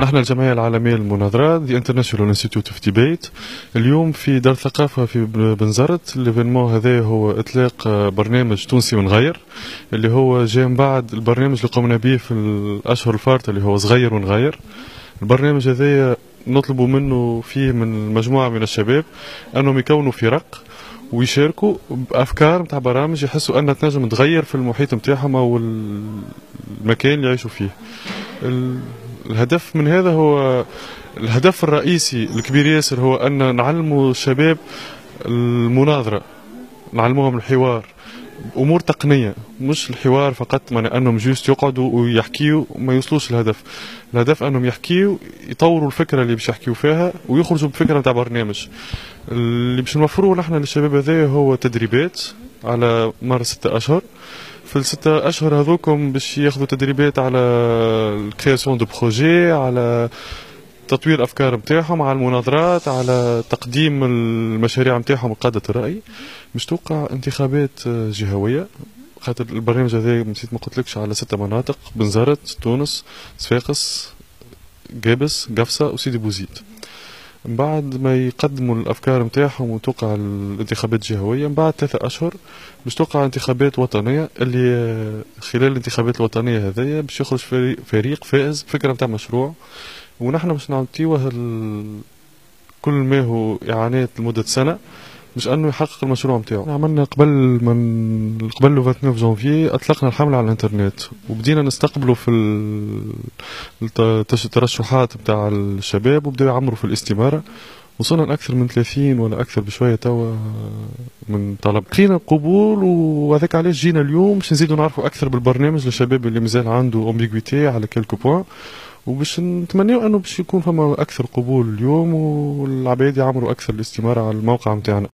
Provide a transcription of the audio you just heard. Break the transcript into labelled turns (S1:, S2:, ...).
S1: نحن الجمعية العالمية للمناظرات The International Institute of Debate. اليوم في دار الثقافة في بنزرت. الإيفينمون هذا هو إطلاق برنامج تونسي ونغير، اللي هو جاء من بعد البرنامج اللي قمنا به في الأشهر الفارطة اللي هو صغير ونغير. البرنامج هذا نطلب منه فيه من مجموعة من الشباب أنهم يكونوا فرق ويشاركوا بأفكار متاع برامج يحسوا أنها تنجم تغير في المحيط متاعهم أو المكان اللي يعيشوا فيه. الهدف من هذا هو الهدف الرئيسي الكبير ياسر، هو أن نعلموا الشباب المناظرة، نعلموهم الحوار، امور تقنيه، مش الحوار فقط، معنى انهم جوست يقعدوا ويحكيوا وما يوصلوش الهدف. الهدف انهم يحكيوا، يطوروا الفكره اللي باش يحكيوا فيها ويخرجوا بفكره نتاع برنامج. اللي باش نوفروه نحن للشباب هذايا هو تدريبات على مر 6 اشهر. في ال6 اشهر هذوكم باش ياخذوا تدريبات على الكرياسيون دو بروجي، على تطوير الافكار نتاعهم، على المناظرات، على تقديم المشاريع نتاعهم وقاده الراي. باش توقع انتخابات جهويه، خاطر البرنامج هذا نسيت ما قلتلكش على 6 مناطق: بنزرت، تونس، صفاقس، جابس، قفصه وسيدي بوزيد. من بعد ما يقدموا الافكار نتاعهم وتوقع الانتخابات الجهويه، من بعد 3 اشهر باش توقع انتخابات وطنيه، اللي خلال الانتخابات الوطنيه هذيا باش يخرج فريق فائز بفكره نتاع مشروع، ونحن باش نعطيوه كل ما هو إعانات لمدة سنة باش أنه يحقق المشروع نتاعو. عملنا قبل لو 29 جونفي أطلقنا الحملة على الإنترنت، وبدينا نستقبلوا في الترشحات نتاع الشباب، وبداو يعمروا في الاستمارة. وصلنا لأكثر من 30 ولا أكثر بشوية توا من طلب. لقينا قبول، وهذاك علاش جينا اليوم باش نزيدوا نعرفوا أكثر بالبرنامج للشباب اللي مازال عنده أمبيغويتي على كيلكو بوان، وباش نتمنيو انه باش يكون فما اكثر قبول اليوم، والعباد يعمروا اكثر الاستمارة على الموقع نتاعنا.